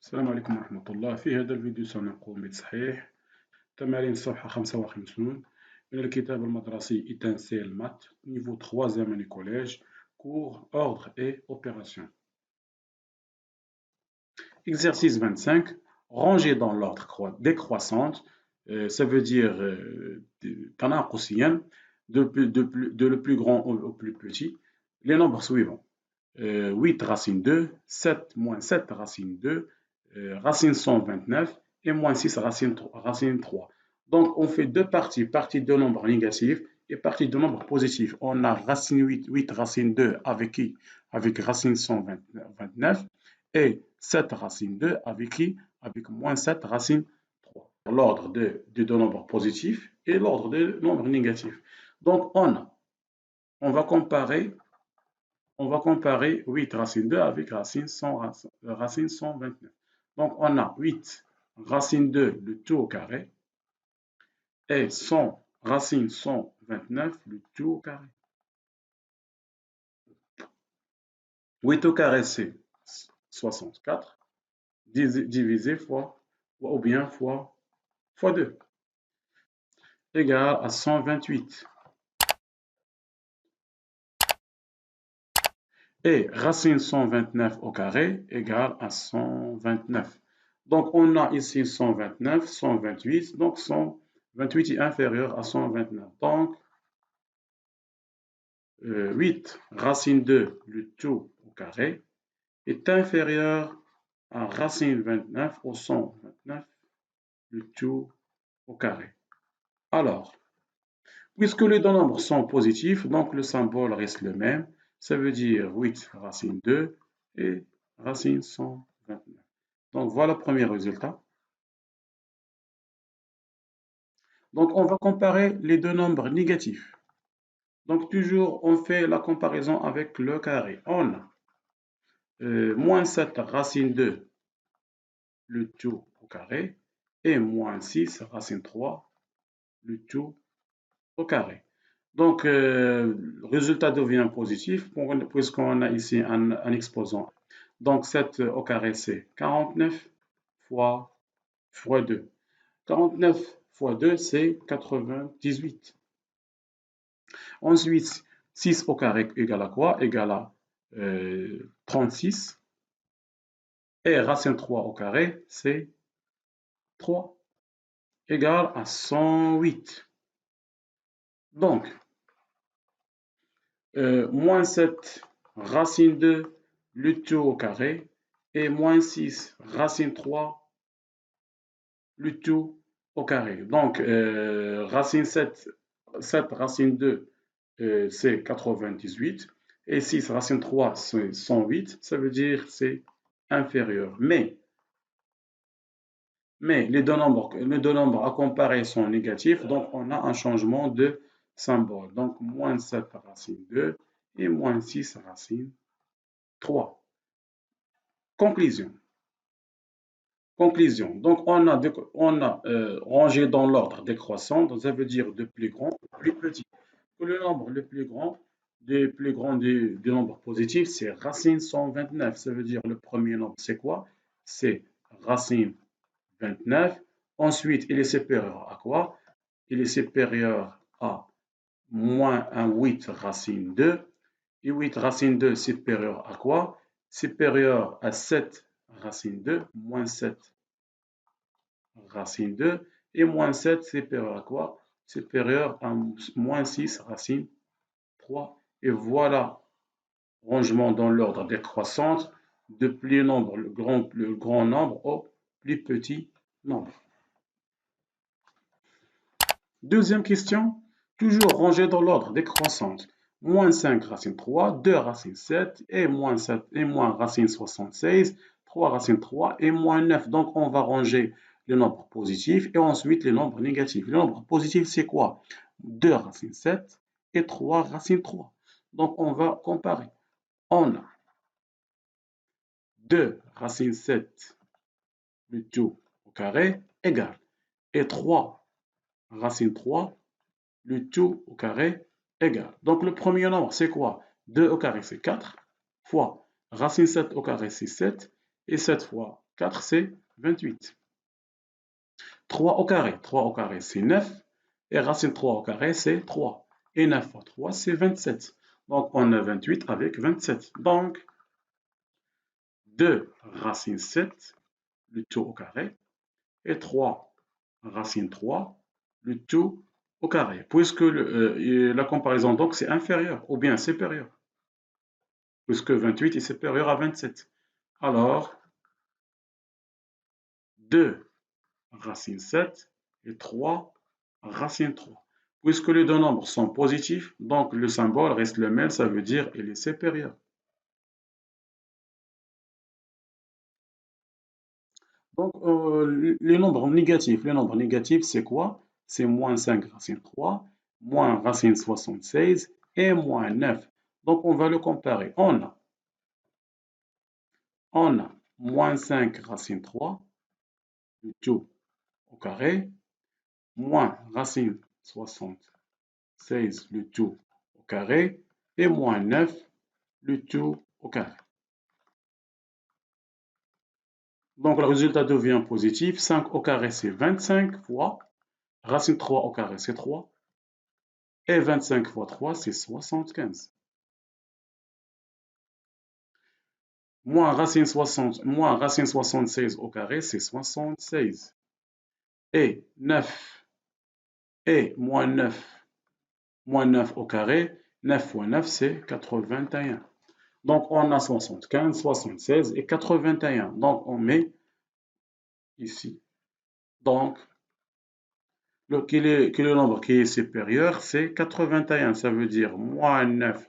السلام عليكم ورحمة الله. في هذا الفيديو سنقوم بتصحيح تمارين الصفحة 55 من الكتاب المدرسي إتانسيل مات نيفو 3 année collège cours ordre et opération. Exercice 25, ranger dans l'ordre décroissante, ça veut dire تناقصيا de le plus grand au plus petit, les nombres suivants. 8 racine 2, 7 moins 7 racine 2, racine 129 et moins 6 racine 3. Donc, on fait deux parties, partie de nombres négatifs et partie de nombres positifs. On a racine 8 racine 2 avec qui? Avec racine 129 et 7 racine 2 avec qui? Avec moins 7 racine 3. L'ordre des deux nombres positifs et l'ordre des nombres négatifs. Donc, on va comparer 8 racine 2 avec racine 129. Donc, on a 8 racine 2, le tout au carré, et 100 racine 129, le tout au carré. 8 au carré, c'est 64, divisé fois, ou bien fois 2, égale à 128. Et racine 129 au carré égale à 129. Donc, on a ici 129, 128, donc 128 est inférieur à 129. Donc, 8 racine 2, le tout au carré, est inférieur à racine 29 au 129, le tout au carré. Alors, puisque les deux nombres sont positifs, donc le symbole reste le même. Ça veut dire 8 racine 2 et racine 129. Donc, voilà le premier résultat. Donc, on va comparer les deux nombres négatifs. Donc, toujours, on fait la comparaison avec le carré. On a moins 7 racine 2, le tout au carré, et moins 6 racine 3, le tout au carré. Donc, le résultat devient positif puisqu'on a ici un exposant. Donc, 7 au carré, c'est 49 fois 2. 49 fois 2, c'est 98. Ensuite, 6 au carré égale à quoi? Égale à 36. Et racine 3 au carré, c'est 3, égale à 108. Donc, moins 7 racine 2, le tout au carré, et moins 6 racine 3, le tout au carré. Donc, racine 7 racine 2, c'est 98, et 6 racine 3, c'est 108, ça veut dire c'est inférieur. Mais les deux nombres à comparer sont négatifs, donc on a un changement de symbole. Donc, moins 7 racine 2 et moins 6 racine 3. Conclusion. Donc, on a rangé dans l'ordre décroissant, ça veut dire de plus grand au plus petit. Le nombre le plus grand des nombres positifs, c'est racine 129. Ça veut dire le premier nombre, c'est quoi? C'est racine 29. Ensuite, il est supérieur à quoi? Il est supérieur à moins un 8 racine 2. Et 8 racine 2 supérieur à quoi? Supérieur à 7 racine 2, moins 7 racine 2. Et moins 7 supérieur à quoi? Supérieur à moins 6 racine 3. Et voilà, rangement dans l'ordre décroissante, de plus le grand nombre au plus petit nombre. Deuxième question, toujours rangé dans l'ordre décroissante. Moins 5 racine 3, 2 racine 7, et moins 7 et moins racine 76, 3 racine 3 et moins 9. Donc, on va ranger les nombres positifs et ensuite les nombres négatifs. Les nombres positifs, c'est quoi? 2 racine 7 et 3 racine 3. Donc, on va comparer. On a 2 racine 7, le tout au carré, égale. Et 3 racine 3, le tout au carré, égale. Donc, le premier nombre, c'est quoi? 2 au carré, c'est 4, fois racine 7 au carré, c'est 7, et 7 fois 4, c'est 28. 3 au carré. 3 au carré, c'est 9. Et racine 3 au carré, c'est 3. Et 9 fois 3, c'est 27. Donc, on a 28 avec 27. Donc, 2 racine 7, le tout au carré. Et 3 racine 3, le tout au carré. Puisque la comparaison, donc, c'est inférieur ou bien supérieur. Puisque 28 est supérieur à 27. Alors, 2 racine 7 et 3 racine 3. Puisque les deux nombres sont positifs, donc le symbole reste le même, ça veut dire qu'il est supérieur. Donc, les nombres négatifs, c'est quoi? C'est moins 5 racine 3, moins racine 76 et moins 9. Donc, on va le comparer. On a moins 5 racine 3, le tout au carré, moins racine 76, le tout au carré, et moins 9, le tout au carré. Donc, le résultat devient positif. 5 au carré, c'est 25 fois. Racine 3 au carré, c'est 3. Et 25 fois 3, c'est 75. Moins racine 76 au carré, c'est 76. Et 9, et moins 9 au carré, 9 fois 9, c'est 81. Donc, on a 75, 76 et 81. Donc, on met ici. Donc, quel est le nombre qui est supérieur? C'est 81. Ça veut dire moins 9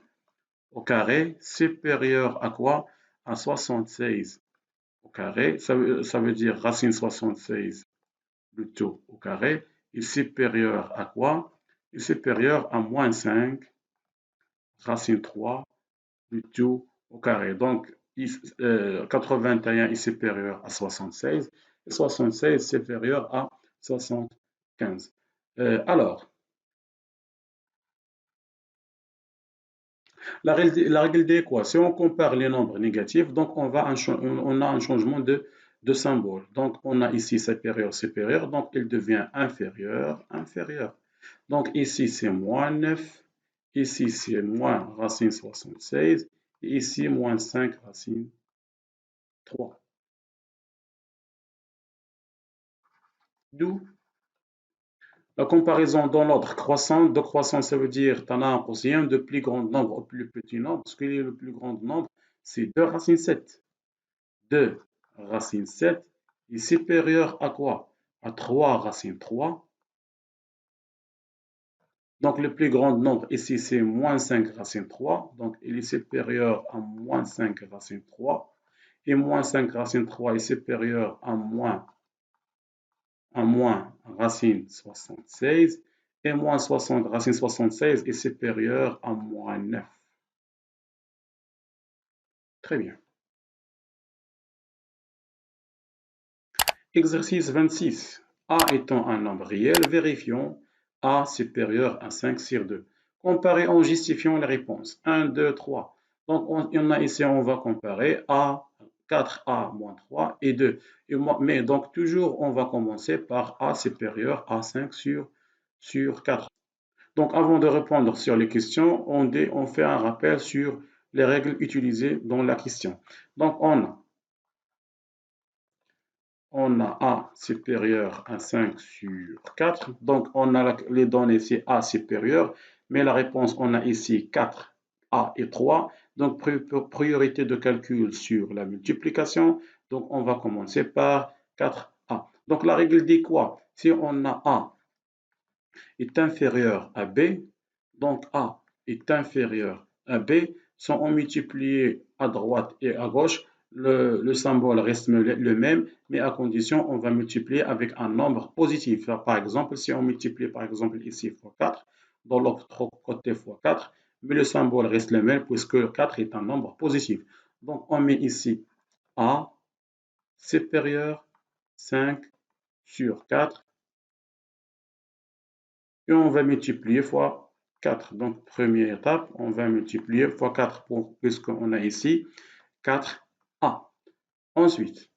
au carré supérieur à quoi? À 76 au carré. Ça veut dire racine 76, le tout au carré, est supérieur à quoi? Est supérieur à moins 5 racine 3, le tout au carré. Donc, 81 est supérieur à 76 et 76 supérieur à 75. Alors, la règle des quoi? Si on compare les nombres négatifs, donc on a un changement de symbole. Donc, on a ici supérieur, supérieur, donc il devient inférieur, inférieur. Donc, ici, c'est moins 9, ici, c'est moins racine 76, et ici, moins 5 racine 3. D'où la comparaison dans l'ordre croissant. De croissant, ça veut dire tu en as un quotient de plus grand nombre au plus petit nombre. Ce qui est le plus grand nombre, c'est 2 racine 7. 2 racine 7 est supérieur à quoi? À 3 racine 3. Donc le plus grand nombre ici, c'est moins 5 racine 3. Donc il est supérieur à moins 5 racine 3. Et moins 5 racine 3 est supérieur à moins racine 76. Et moins 60 racine 76 est supérieur à moins 9. Très bien. Exercice 26. A étant un nombre réel, vérifions A supérieur à 5 sur 2. Comparer en justifiant les réponses. 1, 2, 3. Donc, il y en a ici, on va comparer A, 4A moins 3 et 2. Mais donc, toujours, on va commencer par A supérieur à 5 sur 4. Donc, avant de répondre sur les questions, on fait un rappel sur les règles utilisées dans la question. Donc, on a A supérieur à 5 sur 4. Donc, on a les données, c'est A supérieur. Mais la réponse, on a ici 4A et 3. Donc, priorité de calcul sur la multiplication. Donc, on va commencer par 4A. Donc, la règle dit quoi? Si on a A est inférieur à B, donc A est inférieur à B, sans on multiplier à droite et à gauche, le symbole reste le même, mais à condition on va multiplier avec un nombre positif. Par exemple, si on multiplie par exemple ici fois 4, dans l'autre côté fois 4, mais le symbole reste le même puisque 4 est un nombre positif. Donc on met ici A supérieur 5 sur 4 et on va multiplier fois 4. Donc, première étape, on va multiplier fois 4 puisqu'on a ici 4A. Ensuite,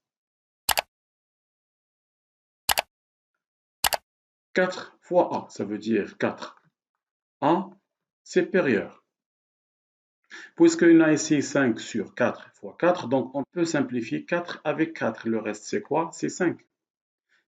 4 fois A, ça veut dire 4A supérieur. Puisqu'il y a ici 5 sur 4 fois 4, donc on peut simplifier 4 avec 4. Le reste, c'est quoi? C'est 5.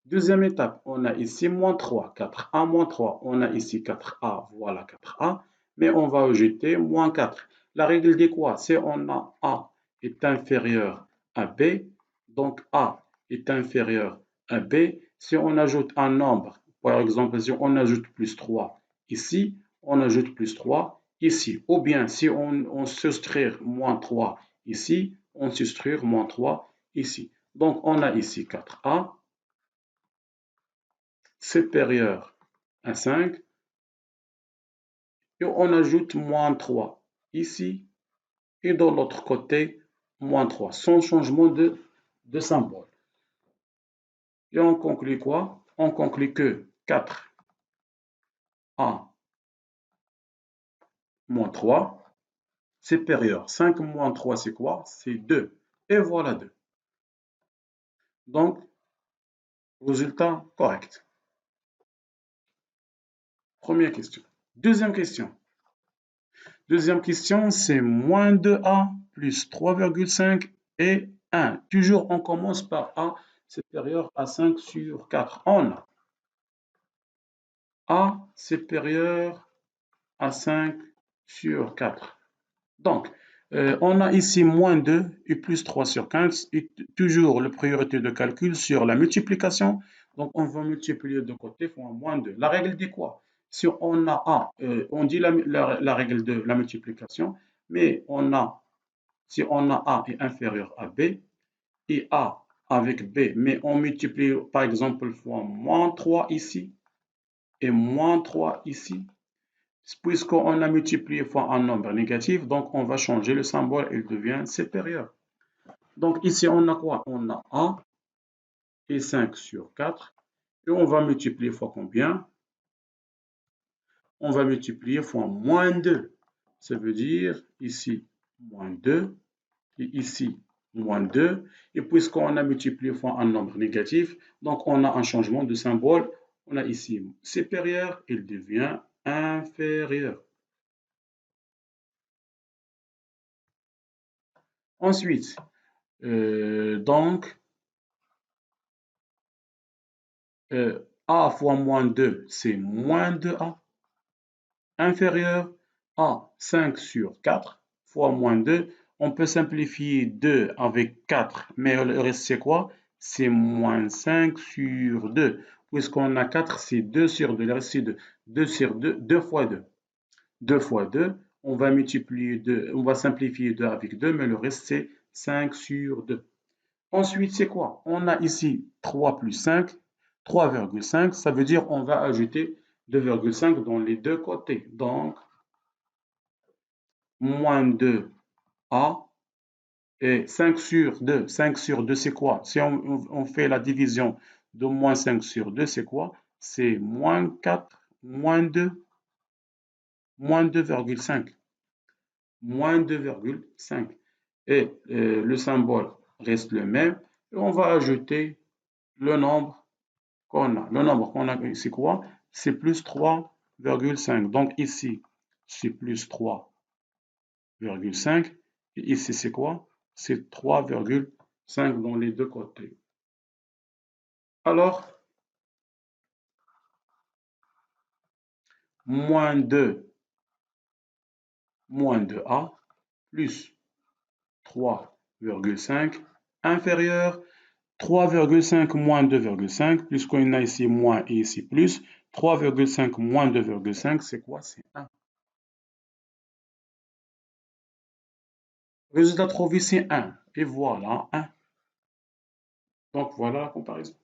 Deuxième étape, on a ici moins 3, 4A moins 3. On a ici 4A, voilà 4A, mais on va ajouter moins 4. La règle dit quoi? C'est on a A est inférieur à B, donc A est inférieur à B. Si on ajoute un nombre, par exemple, si on ajoute plus 3 ici, on ajoute plus 3 ici. Ou bien si on soustrait moins 3 ici, on soustrait moins 3 ici. Donc on a ici 4A supérieur à 5 et on ajoute moins 3 ici et de l'autre côté moins 3 sans changement de symbole. Et on conclut quoi? On conclut que 4A moins 3 supérieur. 5 moins 3 c'est quoi? C'est 2. Et voilà 2. Donc, résultat correct. Première question. Deuxième question. Deuxième question, c'est moins 2A plus 3,5 et 1. Toujours, on commence par A supérieur à 5 sur 4. On a A supérieur à 5 sur 4. Donc, on a ici moins 2 et plus 3 sur 15. Et toujours la priorité de calcul sur la multiplication. Donc, on va multiplier de côté fois moins 2. La règle dit quoi? Si on a A, on dit la règle de la multiplication, mais si on a A est inférieur à B et A avec B, mais on multiplie par exemple fois moins 3 ici et moins 3 ici, puisqu'on a multiplié fois un nombre négatif, donc on va changer le symbole, il devient supérieur. Donc ici on a quoi? On a A et 5 sur 4 et on va multiplier fois combien? On va multiplier fois moins 2. Ça veut dire ici moins 2 et ici moins 2. Et puisqu'on a multiplié fois un nombre négatif, donc on a un changement de symbole. On a ici supérieur, il devient inférieur. Ensuite, donc, A fois moins 2, c'est moins 2A. Inférieur à 5 sur 4 fois moins 2. On peut simplifier 2 avec 4, mais le reste c'est quoi? C'est moins 5 sur 2. Puisqu'on a 4, c'est 2 sur 2. Le reste c'est 2. 2 sur 2, 2 fois 2. 2 fois 2, on va multiplier 2, on va simplifier 2 avec 2, mais le reste c'est 5 sur 2. Ensuite, c'est quoi? On a ici 3 plus 5, 3,5, ça veut dire on va ajouter 2,5 dans les deux côtés. Donc, moins 2A et 5 sur 2. 5 sur 2, c'est quoi? Si on fait la division de moins 5 sur 2, c'est quoi? C'est moins 4, moins 2, moins 2,5. Moins 2,5. Et le symbole reste le même. Et on va ajouter le nombre qu'on a. Le nombre qu'on a, c'est quoi? C'est plus 3,5. Donc ici, c'est plus 3,5. Et ici, c'est quoi? C'est 3,5 dans les deux côtés. Alors, moins 2A plus 3,5 inférieur 3,5 moins 2,5, puisqu'on a ici moins et ici plus. 3,5 moins 2,5, c'est quoi? C'est 1. Résultat trouvé, c'est 1. Et voilà, 1. Donc voilà la comparaison.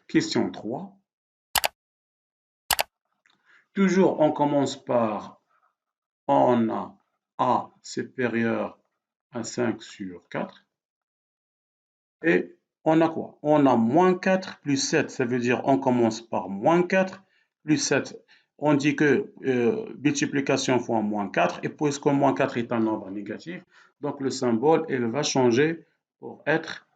Question 3. Toujours, on commence par on a A supérieur à 5 sur 4. Et on a quoi? On a moins 4 plus 7. Ça veut dire on commence par moins 4 plus 7. On dit que multiplication fois moins 4. Et puisque moins 4 est un nombre négatif, donc le symbole il va changer pour être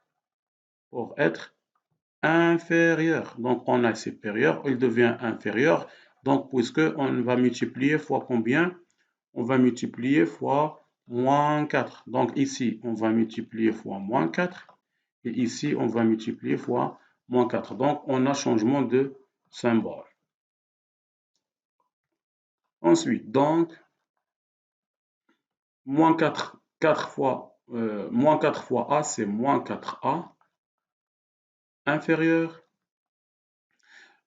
inférieur. Donc, on a supérieur, il devient inférieur. Donc, puisque on va multiplier fois combien? On va multiplier fois moins 4. Donc, ici, on va multiplier fois moins 4. Et ici, on va multiplier fois moins 4. Donc, on a changement de symbole. Ensuite, donc, moins 4 fois, moins 4 fois A, c'est moins 4A inférieur.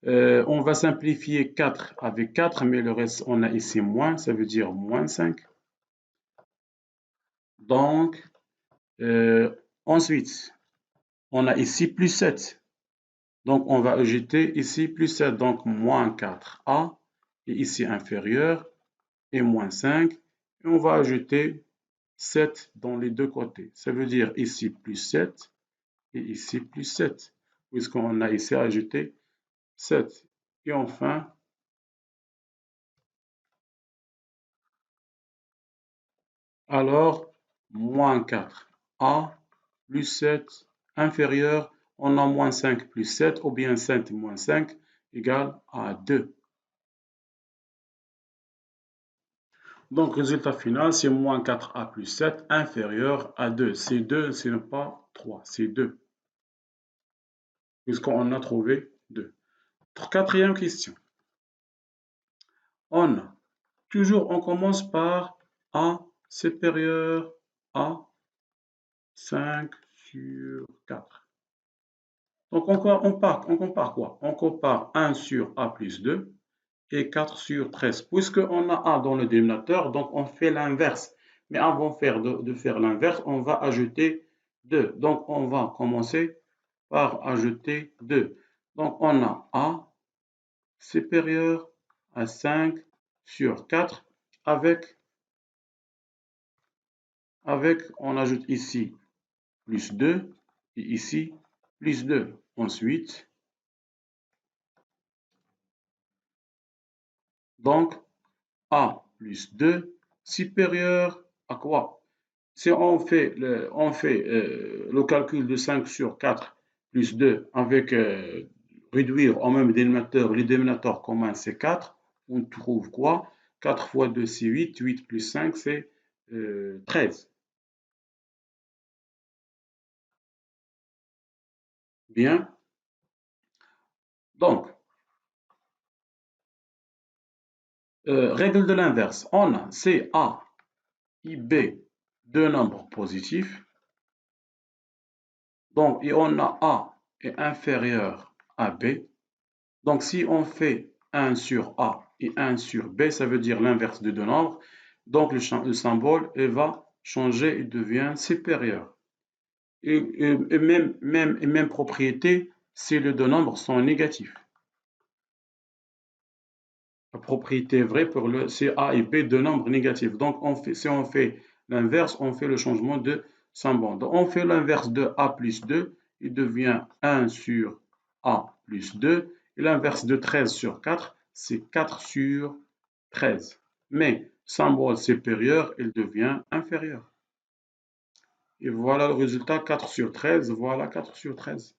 On va simplifier 4 avec 4, mais le reste, on a ici moins, ça veut dire moins 5. Donc, ensuite, on a ici plus 7. Donc, on va ajouter ici plus 7, donc moins 4A, et ici inférieur, et moins 5. Et on va ajouter 7 dans les deux côtés. Ça veut dire ici plus 7, et ici plus 7, puisqu'on a ici ajouté 7. Et enfin, alors, moins 4A plus 7 inférieur, on a moins 5 plus 7, ou bien 7 moins 5 égale à 2. Donc, résultat final, c'est moins 4A plus 7 inférieur à 2. C'est 2, ce n'est pas 3, c'est 2, puisqu'on a trouvé 2. Quatrième question. On commence par A supérieur à 5 sur 4. Donc, on compare quoi? On compare 1 sur A plus 2 et 4 sur 13. Puisqu'on a A dans le dénominateur, donc on fait l'inverse. Mais avant de faire l'inverse, on va ajouter 2. Donc, on va commencer par ajouter 2. Donc, on a A supérieur à 5 sur 4 avec, on ajoute ici plus 2 et ici plus 2. Ensuite, donc, A plus 2 supérieur à quoi? Si on fait le calcul de 5 sur 4 plus 2 avec réduire au même dénominateur, le dénominateur commun c'est 4, on trouve quoi? 4 fois 2 c'est 8, 8 plus 5 c'est 13. Bien, donc, règle de l'inverse, on a CA et B deux nombres positifs, donc et on a A est inférieur à B. Donc, si on fait 1 sur A et 1 sur B, ça veut dire l'inverse de deux nombres. Donc, le symbole va changer et devient supérieur. Et même propriété si les deux nombres sont négatifs. La propriété est vraie pour le C, A et B, deux nombres négatifs. Donc, si on fait l'inverse, on fait le changement de symbole. Donc, on fait l'inverse de A plus 2, il devient 1 sur A plus 2. Et l'inverse de 13 sur 4, c'est 4 sur 13. Mais symbole supérieur, il devient inférieur. Et voilà le résultat, 4 sur 13. Voilà 4 sur 13.